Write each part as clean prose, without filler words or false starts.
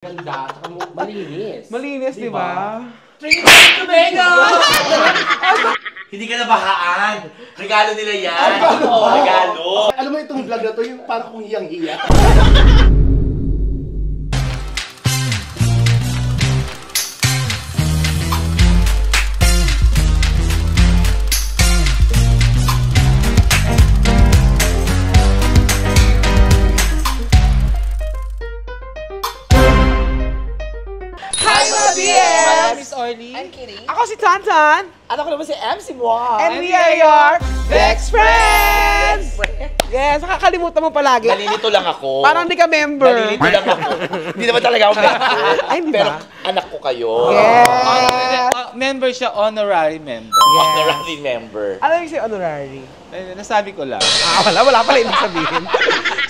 Ganda, saka malinis. Malinis, di ba? Hindi ka nabahaan. Regalo nila yan. Regalo. Alam mo itong vlog na to, yung parang kung hiyang-hiya. Hi, mga BS! Miss Orly. I'm Kitty. Ako si Tantan. Ano ko naman si MC Moa. And we are your Best Friends! Yes, nakakalimutan mo palagi. Nalilito lang ako. Parang hindi ka member. Nalilito lang ako. Hindi naman talaga ako member. Ay, hindi Pero ba? anak ko kayo. Yes! Member siya, honorary member. Honorary member. Ano yung si honorary? Nasabi ko lang. Wala pala ibig sabihin.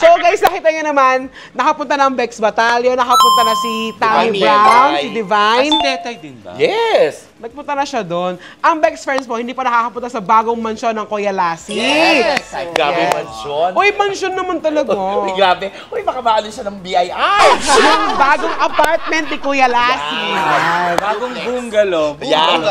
So guys, nakita nyo naman, nakapunta na ang Bex Battalion, nakapunta na si Tammy Divine. Brown, si Divine. Kasi Tetay din ba? Yes! Nagpunta na siya doon. Ang Bex Friends po, hindi pa nakakapunta sa bagong mansyon ng Kuya Lassie. Yes! Grabe Yes. mansyon. Uy, mansyon naman talaga. Uy, grabe. Uy, baka maano siya ng BII. Yung bagong apartment ni Kuya Lassie. Yan. Bagong bungalow. Yan.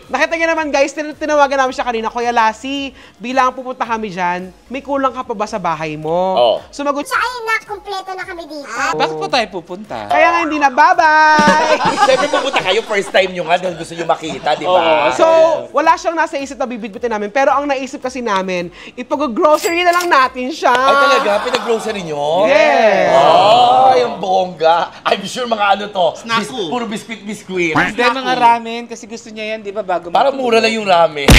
Nakita niyo naman guys, tinawagan namin siya kanina, Kuya Lassie, bilang pupunta kami dyan, may kulang ka pa ba sa bahay mo? Oh. Sumagot siya, Ay, na, kompleto na kami dito. Bakit po tayo pupunta? kaya nga hindi na, bye-bye! Siyempre pupunta kayo, first time nyo nga dahil gusto nyo makita, di ba? Oo. So, wala siyang nasa isip na bibitbitin namin, pero ang naisip kasi namin, ipag-grocery na lang natin siya. Ay talaga, pinag-grocery nyo? Yes! Oh, yung bongga. I'm sure mga ano to. Snaku. Puro biscuit. Hindi, mga ramen. Kasi gusto niya yan, di ba, bago Parang mura lang yung ramen.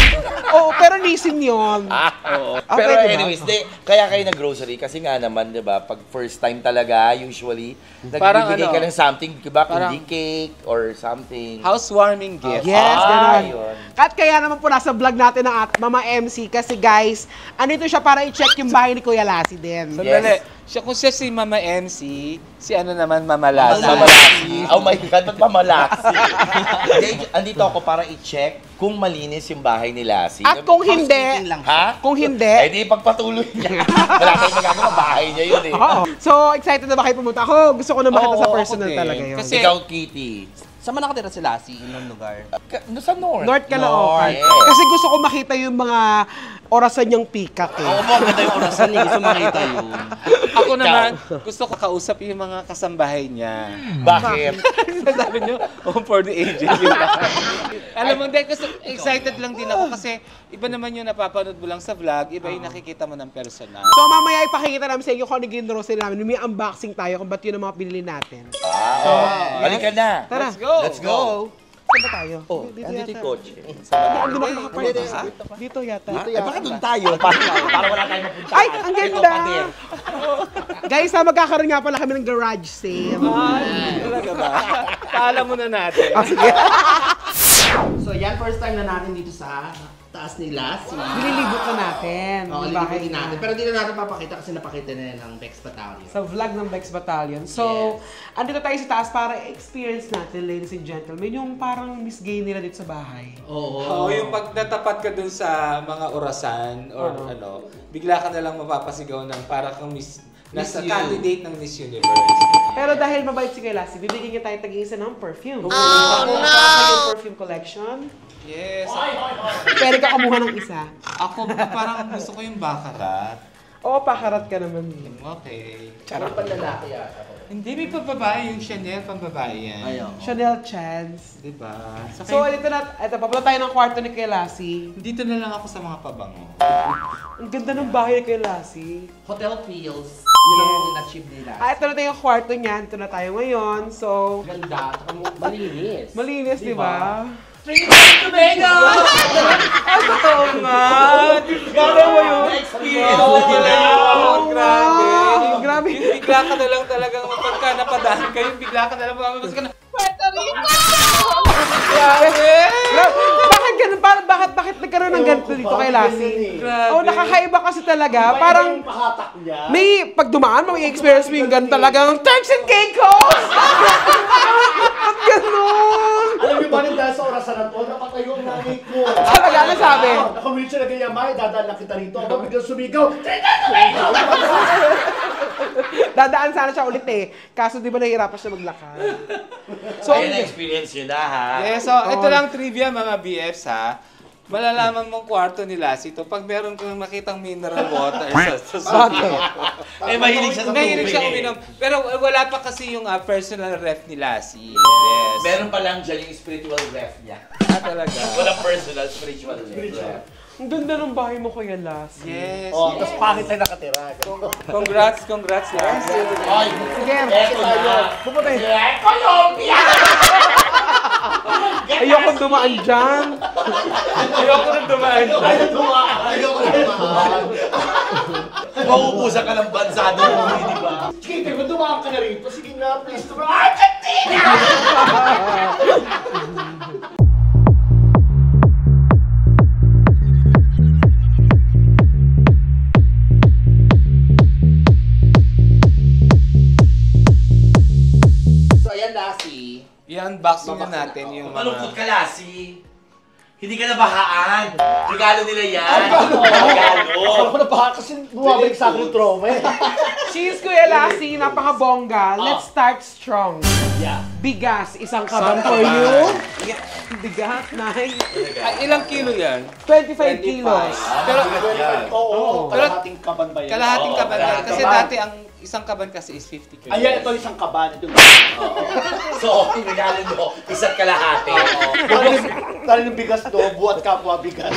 Oo, pero nisin yun. Oo. Ah, Pero pwede ba? anyways, kaya kayo nag-grocery kasi nga naman, 'di ba? Pag first time talaga, usually Parang nagbibigay ano, ka ng something, 'di ba? parang- Kundi cake or something. housewarming gift. Yes, ganun. yun. At kaya naman po nasa vlog natin ng Mama MC kasi guys, andito siya para i-check yung bahay ni Kuya Lassie din. Sandali. Kung siya si Mama MC, si ano naman, Mama Lassie. Mamalasi. Oh my God, ba't mamalasi? Hindi, andito ako para i-check kung malinis yung bahay ni Lassie. At kung hindi, Ha? kung hindi, Eh di pagpatuloy niya. Wala tayong magagawa, bahay niya yun eh. oo. So, excited na ba kayo pumunta? Ako, gusto ko na makita Oo, sa ako personal din. talaga yun. Kasi- Ikaw, Kitty. Saan man nakatira si Lassie? Inong lugar? Sa North. North Caloocan. Yes. Kasi gusto ko makita yung mga orasan niyang pikak eh. Oo po, ganda yung orasan eh. Gusto makita yun. Ako naman, gusto ko kausap yung mga kasambahay niya. Bakit? Sabi niyo, for the ages. Alam mo, hindi, kasi excited lang din ako kasi iba naman yung napapanood mo lang sa vlog, iba yung nakikita mo ng personal. So mamaya ipakikita namin sa inyo kung ano yung grocery namin. May unboxing tayo kung ba't yun ang mga pinili natin. Halika na. Tara. Let's go! Let's go. Saan ba tayo? Oh, Dito andito yata. yung kotse. Andun ako nakapark. Dito yata. Ay, baka doon tayo. Para wala tayong mapunta. Ay, ang ganda! Guys, magkakaroon nga pala kami ng garage sale. Talaga ba? Paalam muna natin. Sige. So yan, first time na natin dito sa taas ni Lassie. Nililibot na natin. Oo, Yung lilibutin niya. natin. Pero di na natin papakita kasi napakita na yan ng Bex Battalion. Sa vlog ng Bex Battalion. So, andito tayo sa taas para experience natin, ladies and gentlemen, yung parang Miss Gay nila dito sa bahay. Oo, yung pag natapat ka dun sa mga orasan or ano, bigla ka na lang mapapasigaw ng para kang nasa Miss You. candidate ng Miss Universe. Pero dahil mabait si Kuya Lassie, bibigyan niya tayo tag-iisa ng perfume. Yung perfume collection. Yes. Pwede ka kumuha ng isa. Ako parang gusto ko yung baccarat. Oo, pakarat ka naman. Okay. Charot pang lalaki yata. Hindi, may pambabae yung Chanel, pambabae yan. Ayaw. Chanel Chance. Diba? So, ito, papunta tayo ng kwarto ni Kuya Lassie. dito na lang ako sa mga pabango. Ang ganda ng bahay ni Kuya Lassie. Hotel feels. Yun ang na-achieve nila. Ito na tayo yung kwarto niyan. Ito na tayo ngayon. So, Ganda, saka malinis. malinis, di ba? Ay, totoo nga! Ganda mo yun! Experience Oo, na nila yun! Grabe! Grabe. Yung bigla ka na lang talagang pagka napadaan ka, yung bigla ka na lang mamabas ka na, Puerto Rico! Grabe! Bakit ganun? Bakit nagkaroon ng ganito dito kay Lassie? Grabe. Oh, nakakaiba kasi talaga. Parang pahatak niya. may pag dumaan, may experience mo yung ganun talagang Turks and Caicos! At ganun! Alam niyo ba rin dahil sa orasan na to, napatayo ang nanay ko. Talaga, ano sabi? Naka-wheelchair na ganyan, may dadaan na kita rito. Ako biglang sumigaw, Dadaan sana siya ulit eh. Kaso di ba nahihirapan siya maglakad? So, Ayun na experience nyo na ha. Yes, so ito lang trivia mga BFs ha. Malalaman mong kwarto ni Lassie to pag meron kang nakitang mineral water sa studio. Eh, mahilig siya sa tubig. Mahilig siya uminom. Pero wala pa kasi yung personal ref ni Lassie. Yes. Meron pa lang dyan yung spiritual ref niya. Talaga. Walang personal, spiritual ref. ang ganda ng bahay mo, Kuya Las. Yes. Oh, tapos pangit tayo nakatira. Congrats, Lassie. Ay, Sige, eto na. pupunta yun. Colombia! Ayokong dumaan dyan. Ayoko na dumaan. Ayoko na dumaan. Mauubusan ka ng bansa doon, di ba? Sige, kung dumaan ka na rito, sige na, please. Argentina! So, ayan, Lassie. I-unboxing na natin yung Malungkot mga... ka, Lassie. Hindi ka nabahaan. Regalo nila yan. Regalo. Ako na baka kasi bumabalik sa akin yung trauma eh. Cheers, Kuya Lassie. Napaka-bongga. Let's start strong. Yeah. Bigas, isang kaban for you. Bigas, nice. Ay, ilang kilo yan? 25 kilos. Pero Oo, Pero- kalahating kaban ba yan? kalahating Oo, kaban yan. kalahating Kasi kaban. dati ang isang kaban kasi is 50 kilos. Ayan, ito isang kaban. Ito. So, yung regalo nyo, isa't kalahati. Tali ng bigas to, buhat kapwa bigas.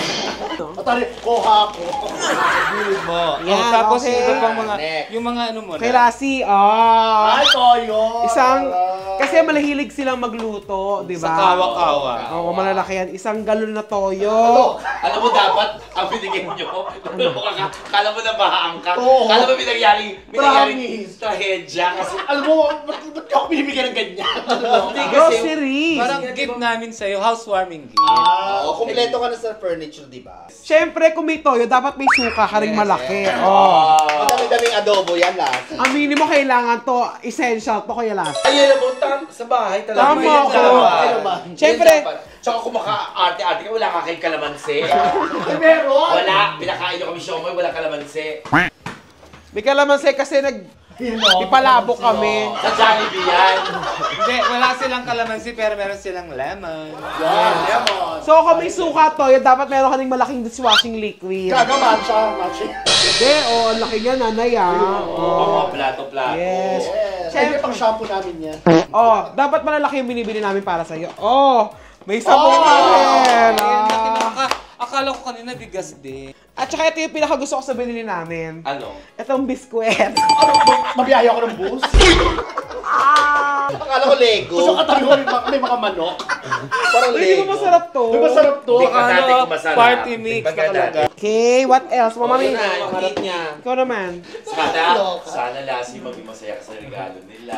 Tali, koha ko. Yan, Tapos okay. yung iba pang mga, Next. yung mga ano mo Kay Lassie, ah. Ay, toyo. Isang, kasi malahilig silang magluto, di ba? Sa kawa-kawa. Oo, malalaki yan. Isang galon na toyo. Alam mo, dapat, ang binigyan nyo, kala mo na bahaan ka. Oo. Kala mo may nangyaring Promise. trahedya. Kasi, Alam mo, ba't ako binibigyan ng ganyan? hindi kasi, Groceries. Parang gift namin sa'yo, housewarming gift. oo, kompleto ka na sa furniture, di ba? Siyempre, kung may toyo, dapat may suka ka rin malaki. Oh. Madami-daming adobo yan, Lassie. Ang minimo kailangan to, essential to, Kuya Lassie. Ayun mo, sa bahay talaga. Tama Yan ako. dapat. Ay, naman. Siyempre. Yan dapat. Tsaka kung maka-arte-arte ka, wala ka kay kalamansi. Ay, meron. Wala. Pinakain nyo kami siomay, wala kalamansi. May kalamansi kasi ipalabo kami. Sa Jollibee yan. Hindi, wala silang kalamansi pero meron silang lemon. Yan, lemon. So kung may suka toyo, dapat meron ka ning malaking dishwashing liquid. Gaga matcha. Hindi, oh, ang laki niya, nanay ah. Oo, mga plato-plato. Yes. Yes. Siyempre- Ay, pang shampoo namin yan. Oh, dapat malalaki yung binibili namin para sa'yo. Oh, may sabon ka rin. Akala ko kanina bigas din. At saka ito yung pinakagusto ko sa binili namin. Ano? Itong biskwet. Mabiyaya ko ng bus. Akala ko Lego. Gusto ka tayo may mga manok. Parang Hindi Lego. mo masarap to. May masarap to. Hindi ka dati Ano, kung masarap. party mix Pagka na talaga. dati. Okay, what else? Mama Yun May, na, yung hit niya. ikaw naman. Sana Lassie maging masaya ka sa regalo nila.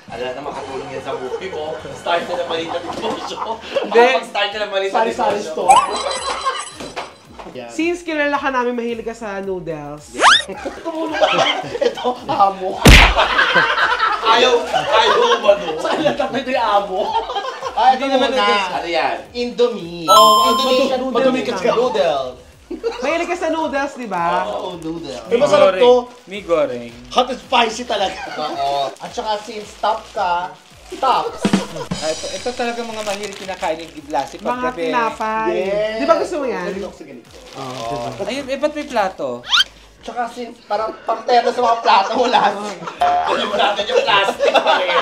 Alam na makatulong yan sa movie mo. Start na ng Malita Negosyo. Hindi. Start na ng Malita Sari-sari Negosyo. store. Yan. Since kilala ka namin mahilig ka sa noodles. Ito, amo. Ayaw umano. Saan lang tatay ito yung amo? Ay, ito Hindi naman muna. Ano yan? Indomie. Oh, Indonesian madumi- madumi madumi ka noodles. Mahilig ka sa noodles, di ba? Oo, noodles. May masarap to. Mi goreng. Hot and spicy talaga. Oo. At saka since top ka, tops. Ito talaga mga mahilig kinakain ni Lassie Mga paggabi. tinapay. Yes. Di ba gusto mo yan? Ganito sa ganito. Ayun, ba't may plato? Tsaka since parang pang-terno sa mga plato mo lahat. Yung natin yung plastic pa rin.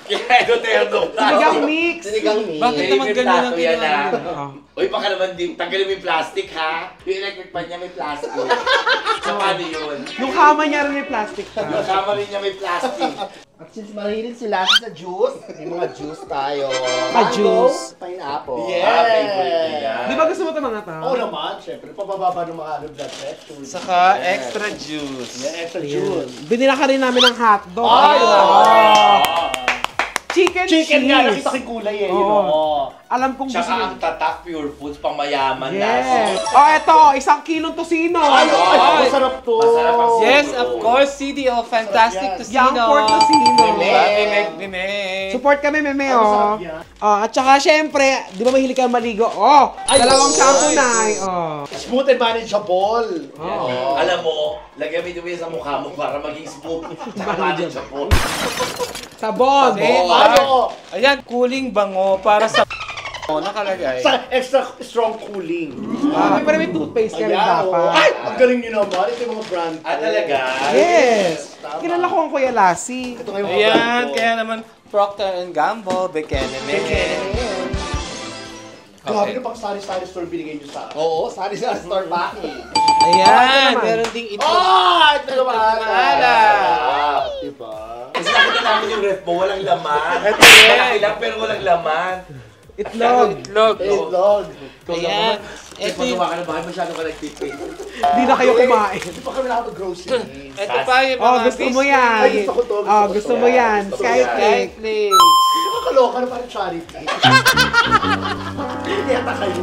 Kaya ito terno. Sinigang mix. Sinigang meat. Bakit naman ganyan ang yan ginawa ah. Oh. Uy, baka naman din, tanggalin mo yung plastic ha. Yung electric pan niya may plastic. So, paano yun? Yung kama niya rin may plastic pa. Yung kama rin niya may plastic. At since mahilig si Lassie sa juice, may mga juice tayo. juice. Pineapple. Favorite niya. Di ba gusto mo ito mga tao? Oo naman, syempre. Pabababa ng mga blood pressure. Saka extra juice. Yeah, extra juice. Binila ka rin namin ng hotdog. Ay, wow! Chicken Chicken nga, cheese. nakita ko yung kulay eh. Oo. You know. Alam kong gusto Tsaka ang mo. tatak, pure foods, pang mayaman Yes. Lassie. Oh, eto, 1 kilong tosino. Ay, Ay, masarap to. masarap ang Yes, of course, CDO, fantastic Yes. tocino. Young pork tocino. Bime. Bime. So, Support kami, Meme, Ano oh. sabi niya? Oh, at saka, syempre, di ba mahilig ka maligo? Oh, dalawang shampoo na, oh. Smooth and manageable. Yan. Alam mo, lagyan mo yun sa mukha mo para maging smooth. Manageable. Sabon. Ano? Ayan, cooling bango para sa nakalagay. Sa extra strong cooling. Pero may toothpaste ka rin Ayan, dapat. Ay, ang galing nyo naman. Ito yung mga brand. Talaga? Yes. Tama. Kilala ko ang Kuya Lassie. Ito nga yung mga Ayan, brand ko. kaya naman Procter & Gamble, Bikini Men. Grabe na pang sari-sari store binigay nyo sa akin. Oo, sari sa store pa. Ayan, naman. meron ding ito. Oh! Ito naman! Maalat. Diba? Kasi nakita namin yung ref mo, walang laman. Ito rin. Malaki lang pero walang laman. Itlog. Itlog. Hey, dog. Ayan. Ito Ito yung, ka na ba? Masyado ka nagtipid. Hindi na kayo kumain. Hindi pa kami nakapag-grocery. ito pa yung Oh, mga gusto mo biscuit. yan. Ay, gusto ko to, gusto Oh, ko gusto to. mo yan. Gusto ko Skyflake. Skyflake. Nakakaloka na parang charity. Hindi yata kayo.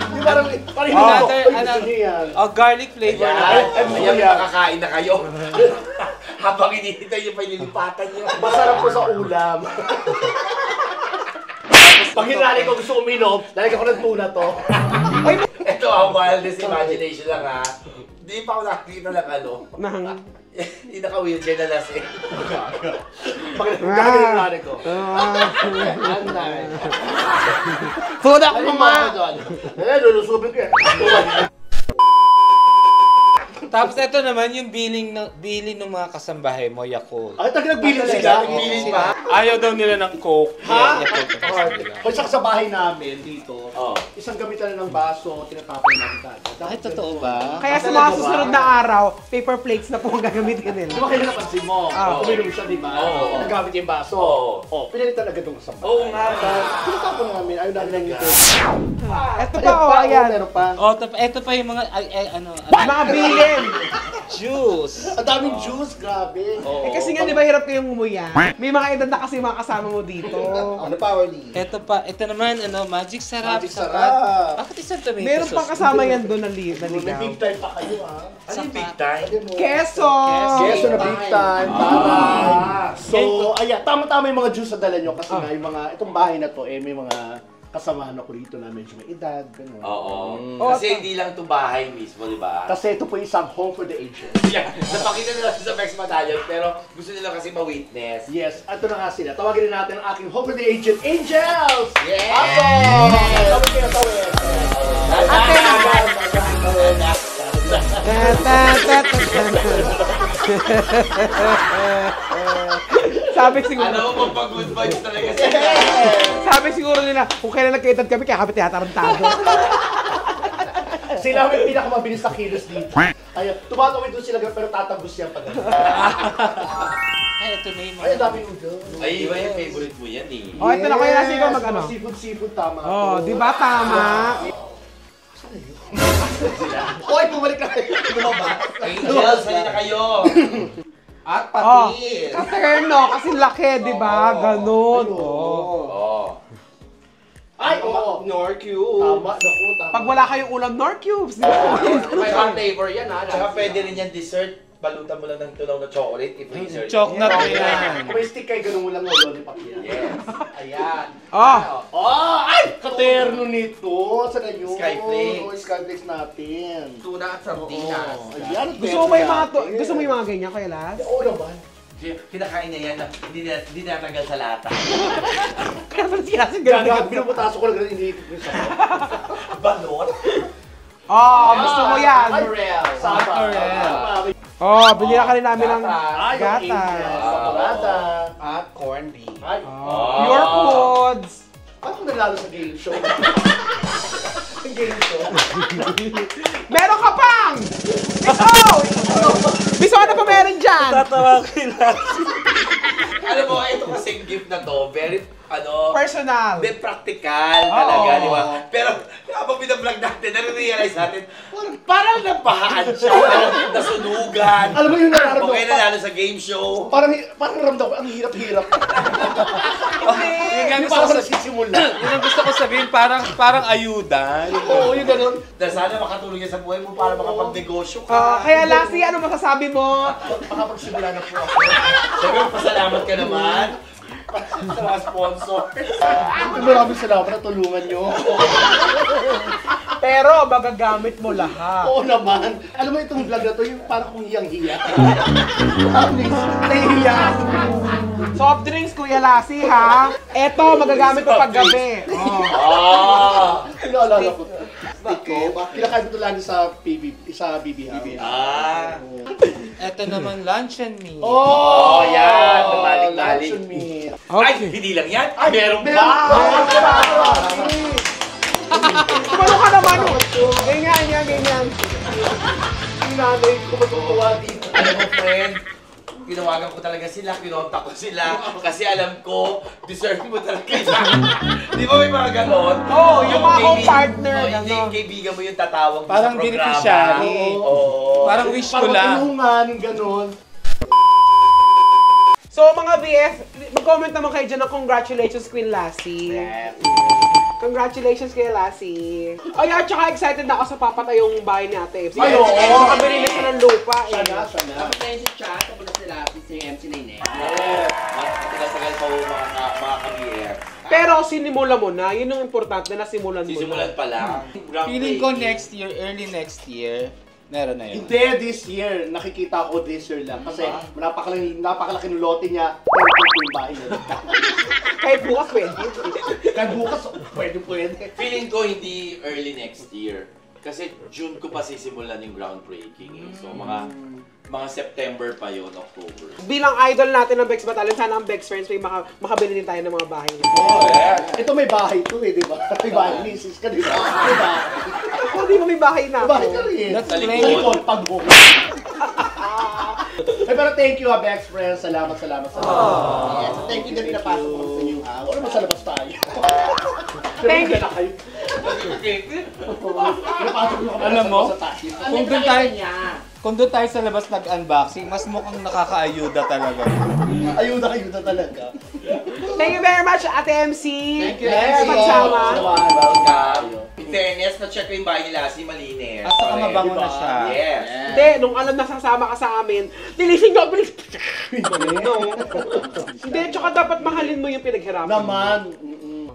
Di parang hindi Oh, ako. Ay, ano, gusto niyo yan. Oh, garlic flavor na. Ayan, makakain na kayo. Habang hinihintay nyo pa nilipatan nyo. Masarap ko sa ulam. Pag hinali ko gusto uminom, lalagyan ko ng tuna to. Ito wildest imagination lang ha. Hindi pa ako nakikita ng ano. Nang... Hindi naka-wheelchair na lasing. Pag gagawin yung hinali ko. Food up, Ano mama! Eh, lulusubin ko yan. Tapos ito naman yung billing ng mga kasambahay mo, Yakult. Ay, taga nagbilin sila. Nagbilin pa? Ayaw daw nila ng Coke. Ha? Yakult ang gusto nila. Kung sa bahay namin dito, Oo. isang gamitan na ng baso, tinatapon namin kagad. Ay, totoo ba? Kaya sa mga susunod na araw, paper plates na po ang gagamitin Di nila. ba kayo napansin mo? Uminom siya, di ba? Oo. Nagamit yung baso. Oo. Oh, pinalitan agad yung kasama. Oo nga. Tinatapon namin, ayaw namin ng ito. Ito pa, oh, ayan. Meron pa. Oh, ito pa yung mga, ano, Mga bilin. juice. Ang daming juice, grabe. Oo. Eh kasi nga, di ba hirap kayong umuya? May mga edad na kasi mga kasama mo dito. Ano pa, Wally? Ito pa, ito naman, ano, Magic Sarap. Magic Saka- Sarap. Bakit isang tomato Meron sauce? pang kasama yan doon na May ligaw. big time pa kayo, ha? Ano yung big time? Keso! Keso na big time, taray. So, ayan, tama-tama yung mga juice na dala nyo kasi nga yung mga, itong bahay na to, may mga kasamahan ako rito na medyo may edad, gano'n. Oo. Kasi hindi lang ito bahay mismo, di ba? Kasi ito po isang home for the aged. Yeah, napakita nila sa Vex Medallion, pero gusto nila kasi ma-witness. Yes, ito na nga sila. Tawagin na natin ang aking home for the aged Angels! Yeah! Apo! Tawid kayo, tawid. Sabi siguro, Ano mo, pag-good vibes talaga sila. sabi siguro nila, kung kailan nagkaedad kami, kaya kami tinatarantado. Sila ang pinakamabilis sa kilos dito. Ayun, tumatawid doon sila pero tatagos yan pag Ay, ito na yung Ay, mga... ang daming noodles. Ay, iba yung favorite mo yan eh. Oh, ito na Kuya Lassie, ikaw mag-ano? Seafood, tama. Oh, di ba tama? Hoy, bumalik na kayo. Lumabas. Angels, halina kayo! At Oh, patis. katerno, kasi laki, di ba? Ganun. Ay, Oh. Oo. Ay, oo. Norq. Tama, naku, tama. Pag wala kayong ulam, Nor Cubes, di ba? May hot flavor yan, ha? Tsaka pwede rin yan dessert. Balutan mo lang ng tunaw na chocolate, i-freezer. Chocolate na yan. Kung may stick kayo, ganun mo lang yung lollipop yan. Yes. Ayan. Oh, Oh, ay! Katerno nito. Saan na yun? Skyflakes. Oh, Skyflakes natin. Tuna at sardinas. Oh, ayan, gusto mo ba yung mga to? Gusto mo yung mga ganyan, Kuya Las? Oo naman. Kinakain niya yan, hindi natanggal sa lata. Kaya pala sinasin Gaga, ganun. binubutaso ko lang ganun, iniikot ko yung sayo. Balot? Oh, gusto mo yan. Mackerel. Sama. Oh, binila ka rin namin ng Ay, yung gata. Angels. Sakurada. At corned beef. Ay, Pure foods. paano kung nanalo sa game show? Ang game show. Meron ka pang! Ikaw! Biso, ano pa meron dyan? Tatawa ko yung Alam mo, ito kasing gift na to, very, Personal. hindi practical talaga, Oo. di ba? Pero habang binablog natin, nare-realize natin, parang nabahaan siya, nasunugan. Alam mo yung nararamdaman Okay, ko? nanalo sa game show. Parang ramdam ko, ang hirap-hirap. Yung Hindi gusto pa ko ako sa... nagsisimula. Yun ang gusto ko sabihin, parang ayuda. Oo, yung ganun. Dahil sana makatulong yan sa buhay mo para makapagnegosyo ka. Kaya Lassie, ano masasabi mo? Makapagsimula na po ako. Siyempre, pasalamat ka naman. Sa mga sponsor. Maraming salamat na tulungan nyo. Pero magagamit mo lahat. Oo naman. Alam mo itong vlog na to, yung parang kung hiyang-hiya. Nahihiya ako. Soft drinks, Kuya Lassie, ha? Eto, magagamit mo paggabi. Oh. Ah! Pinaalala ko. Stick ko. Kinakain ko ito lang sa BB House. Ah! Eto naman, luncheon meat. Oh, yan. Oh, Balik-balik. luncheon meat. Ay, hindi lang yan. Meron pa! Kumano ka naman, oh. Ganyan. Yung nanay ko matutuwa dito. Alam mo, friend, tinawagan ko talaga sila, kinontak ko sila, kasi alam ko, deserve mo talaga yan. Di ba may mga ganon? Oo, yung mga kaibigan- co-partner, Oo, hindi ganon. yung kaibigan mo yung tatawag mo Parang sa programa. beneficiary. Oo. Parang wish ko Parang lang. tulungan, gano'n. So, mga BF, mag-comment naman kayo dyan ng congratulations, Queen Lassie. Congratulations kay Lassie. Oh yeah, tsaka excited na ako sa papatay yung bahay ni Ate Epsi. Ay, oo. Nakabili na siya ng lupa. Sana. Tapos na yun si Chat, tapos na sila, si MC Nene. Matagal pa mga kami-air. Pero sinimula mo na, yun yung importante na nasimulan mo Sisimulan na. pa lang. Feeling ko next year, early next year, meron na yun. Hindi, this year. Nakikita ko this year lang. Kasi napakalaki ng lote niya. Pero ito yung bahay niya. Kahit bukas pwede. Kahit bukas, pwede. Feeling ko hindi early next year. Kasi June ko pa sisimulan yung groundbreaking. Eh. So mga September pa yun, October. Bilang idol natin ng Bex Battalion, sana ang Bex Friends may makabili din tayo ng mga bahay nila. Ito may bahay to eh, di ba? May bahay ni sis ka, di ba? May bahay. Ako di ba may bahay na May bahay ka ako? rin. That's Sa great. likod. Pag-book. Pero thank you Bex Friends. Salamat. Yes, so thank you na pinapasok mo sa inyong house. Ano ba sa labas tayo? Thank you. Pinapasok mo kami Alam mo? sa tayo. Kung doon tayo, kung doon tayo sa labas nag-unboxing, mas mukhang nakakaayuda talaga. Ayuda talaga. Thank you very much, Ate MC. Thank you, Sa MC. pagsama. Welcome. In fairness, na-check ko yung bahay nila, si malinis. At saka mabango na siya. Yes. Hindi, nung alam na sasama ka sa amin, tilisin nyo, bilis. No. Hindi, tsaka dapat mahalin mo yung pinaghirapan. Naman,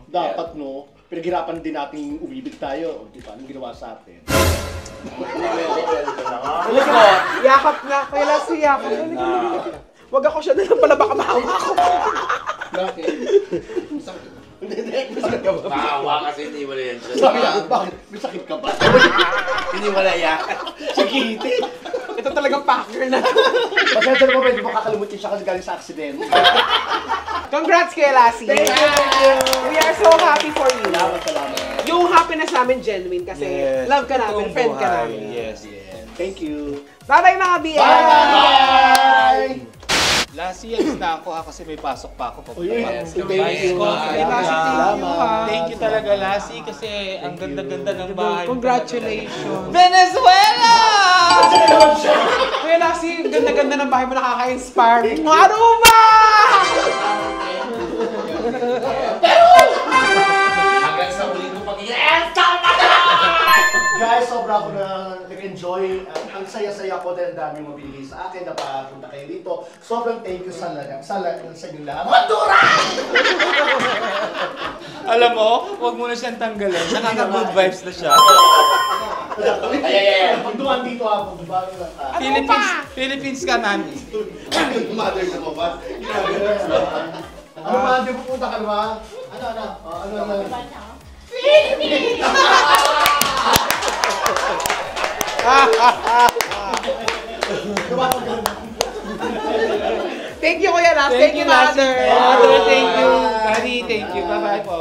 dapat no, pinaghirapan din nating umibig tayo. O, di ba? Anong ginawa sa atin? Yakap nga, kailan si Yakap. Wag ako siya na lang pala, baka mahawa ako. Bakit? Maawa kasi hindi wala yan siya. Bakit? May sakit ka ba? Hindi wala yan. Sakiti. Ito talagang packer na. Pasensya na mo, pwede makakalimutin siya kasi galing sa aksidente. Congrats kay Lassie. Thank you. We are so happy for you. Salamat. Yung happiness namin genuine kasi Yes. love ka namin, Totoong friend ka buhay. namin. Yes. Thank you. Bye-bye mga BF! Bye! Lassie, alis na ako ha kasi may pasok pa ako. Uy, Papunta pa. thank you. Kay Lassie, thank you, Salamat. ha. Thank you talaga, Lassie, kasi ang ganda-ganda ng bahay. mo Congratulations! talaga. Venezuela! Kuya Lassie, ang ganda-ganda ng bahay mo, nakaka-inspire. Ano ba? Hanggang sa huling ko pag-iyan. Guys, sobra ako na nag-enjoy. Ang saya-saya ko dahil dami mo binigay sa akin. Napapunta kayo dito. Sobrang thank you sa inyo lahat. Madura! Alam mo, huwag mo na siyang tanggalin. Nakaka-good vibes na siya. Ay. Pagduan dito ako. Bago lang ka. Philippines ka, mami. Mother na mo ba? Ano ba? Di pupunta ka naman? Ano? Thank you, Kuya Lassie. Thank you, Lassie. Mother. Mother, thank you. Daddy, thank you. Bye-bye po.